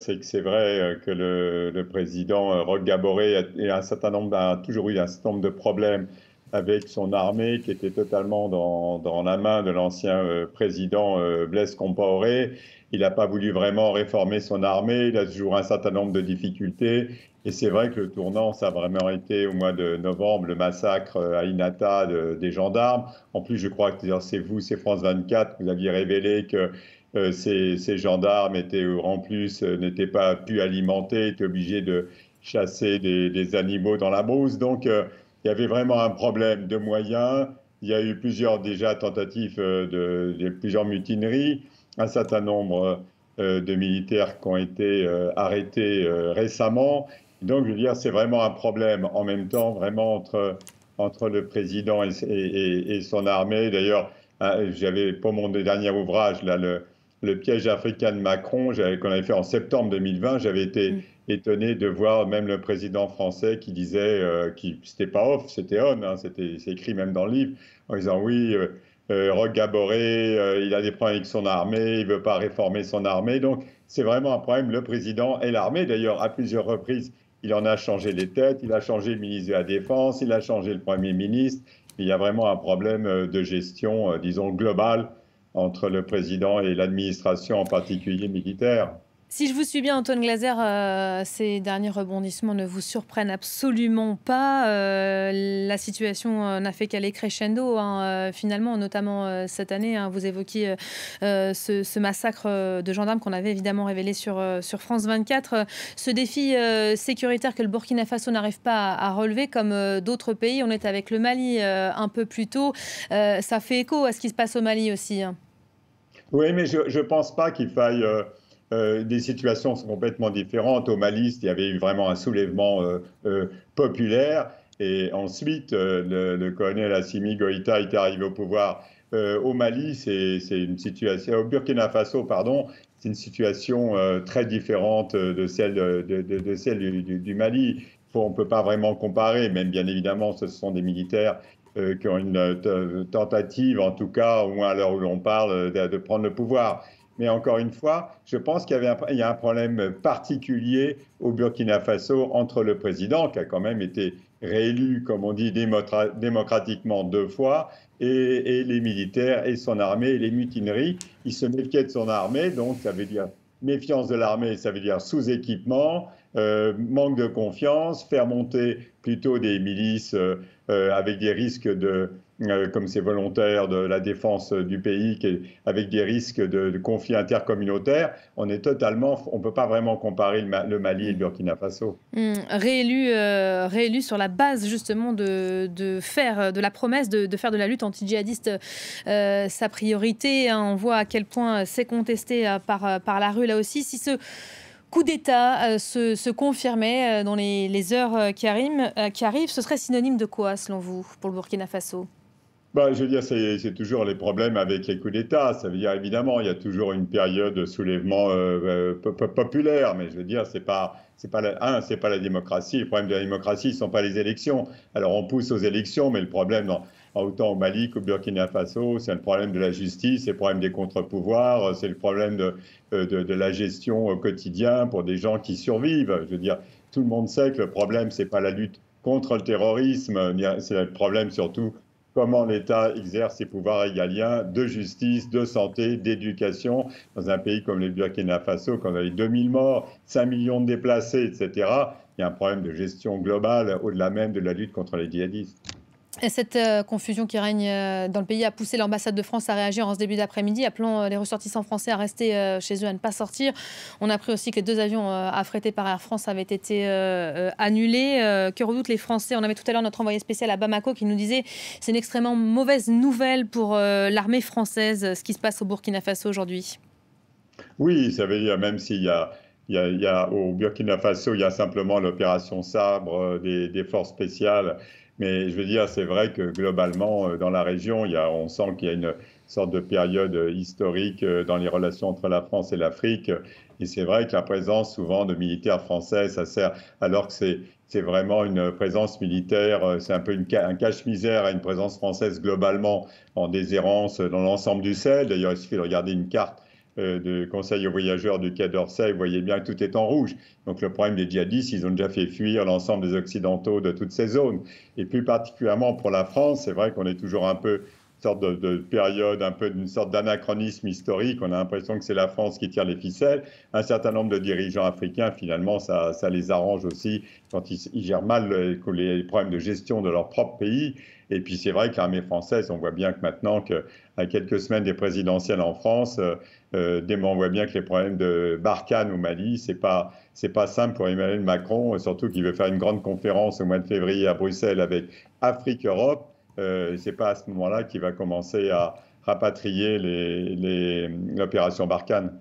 C'est que c'est vrai que le président Roch Gaboré a toujours eu un certain nombre de problèmes avec son armée qui était totalement dans la main de l'ancien président Blaise Compaoré. Il n'a pas voulu vraiment réformer son armée, il a toujours un certain nombre de difficultés. Et c'est vrai que le tournant, ça a vraiment été au mois de novembre, le massacre à Inata des gendarmes. En plus, je crois que d'ailleurs, c'est France 24, vous aviez révélé que ces gendarmes étaient en plus n'étaient pas pu alimenter, étaient obligés de chasser des animaux dans la brousse. Donc il y avait vraiment un problème de moyens. Il y a eu plusieurs déjà tentatives plusieurs mutineries, un certain nombre de militaires qui ont été arrêtés récemment. Donc je veux dire, c'est vraiment un problème en même temps vraiment entre le président et son armée. D'ailleurs, j'avais pour mon dernier ouvrage là le piège africain de Macron, qu'on avait fait en septembre 2020, j'avais été étonné de voir même le président français qui disait, c'était pas off, c'était on, hein, c'est écrit même dans le livre, en disant oui, Roch Gaboré, il a des problèmes avec son armée, il veut pas réformer son armée. Donc c'est vraiment un problème, le président et l'armée. D'ailleurs, à plusieurs reprises, il en a changé les têtes, il a changé le ministre de la Défense, il a changé le Premier ministre. Il y a vraiment un problème de gestion, disons, globale entre le président et l'administration, en particulier militaire. Si je vous suis bien, Antoine Glaser, ces derniers rebondissements ne vous surprennent absolument pas. La situation n'a fait qu'aller crescendo, hein, finalement, notamment cette année. Hein, vous évoquiez ce massacre de gendarmes qu'on avait évidemment révélé sur France 24. Ce défi sécuritaire que le Burkina Faso n'arrive pas à relever, comme d'autres pays. On est avec le Mali un peu plus tôt. Ça fait écho à ce qui se passe au Mali aussi. Hein. Oui, mais je ne pense pas qu'il faille. Des situations sont complètement différentes. Au Mali, il y avait eu vraiment un soulèvement populaire. Et ensuite, le colonel Assimi Goïta est arrivé au pouvoir. Au Mali, c'est une situation. Au Burkina Faso, pardon, c'est une situation très différente de celle, de celle du Mali. On ne peut pas vraiment comparer, même bien évidemment, ce sont des militaires qui ont une tentative, en tout cas, au moins à l'heure où l'on parle, de prendre le pouvoir. Mais encore une fois, je pense qu'il y a un problème particulier au Burkina Faso entre le président, qui a quand même été réélu, comme on dit, démocratiquement 2 fois, et les militaires et son armée et les mutineries. Il se méfiait de son armée, donc ça veut dire méfiance de l'armée, ça veut dire sous-équipement, manque de confiance, faire monter plutôt des milices avec des risques comme c'est volontaire, de la défense du pays, avec des risques de conflits intercommunautaires. On ne peut pas vraiment comparer le Mali et le Burkina Faso. Réélu sur la base justement de faire de la promesse de faire de la lutte anti-djihadiste sa priorité. Hein. On voit à quel point c'est contesté par la rue là aussi. Si ce coup d'État se confirmait dans les heures qui arrivent, ce serait synonyme de quoi selon vous pour le Burkina Faso? Bah, je veux dire, c'est toujours les problèmes avec les coups d'État. Ça veut dire, évidemment, il y a toujours une période de soulèvement populaire, mais je veux dire, c'est pas la démocratie. Le problème de la démocratie, ce ne sont pas les élections. Alors, on pousse aux élections, mais le problème, autant au Mali qu'au Burkina Faso, c'est le problème de la justice, c'est le problème des contre-pouvoirs, c'est le problème de la gestion au quotidien pour des gens qui survivent. Je veux dire, tout le monde sait que le problème, c'est pas la lutte contre le terrorisme, c'est le problème surtout comment l'État exerce ses pouvoirs régaliens de justice, de santé, d'éducation dans un pays comme le Burkina Faso, quand on a eu 2000 morts, 5 millions de déplacés, etc. Il y a un problème de gestion globale au-delà même de la lutte contre les djihadistes. Et cette confusion qui règne dans le pays a poussé l'ambassade de France à réagir en ce début d'après-midi, appelant les ressortissants français à rester chez eux, à ne pas sortir. On a appris aussi que les 2 avions affrétés par Air France avaient été annulés. Que redoutent les Français? On avait tout à l'heure notre envoyé spécial à Bamako qui nous disait c'est une extrêmement mauvaise nouvelle pour l'armée française, ce qui se passe au Burkina Faso aujourd'hui. Oui, ça veut dire même s'il y a, au Burkina Faso, il y a simplement l'opération Sabre des forces spéciales. Mais je veux dire, c'est vrai que globalement, dans la région, on sent qu'il y a une sorte de période historique dans les relations entre la France et l'Afrique. Et c'est vrai que la présence souvent de militaires français, ça sert, alors que c'est vraiment une présence militaire, c'est un peu un cache-misère à une présence française globalement en déshérence dans l'ensemble du Sahel. D'ailleurs, il suffit de regarder une carte de conseil aux voyageurs du Quai d'Orsay, vous voyez bien que tout est en rouge. Donc le problème des djihadistes, ils ont déjà fait fuir l'ensemble des Occidentaux de toutes ces zones. Et plus particulièrement pour la France, c'est vrai qu'on est toujours un peu sorte de période, un peu d'une sorte d'anachronisme historique. On a l'impression que c'est la France qui tire les ficelles. Un certain nombre de dirigeants africains, finalement, ça les arrange aussi quand ils gèrent mal les problèmes de gestion de leur propre pays. Et puis c'est vrai que l'armée française, on voit bien que maintenant, à quelques semaines des présidentielles en France, on voit bien que les problèmes de Barkhane au Mali, c'est pas simple pour Emmanuel Macron, surtout qu'il veut faire une grande conférence au mois de février à Bruxelles avec Afrique-Europe. C'est pas à ce moment-là qu'il va commencer à rapatrier l'opération Barkhane.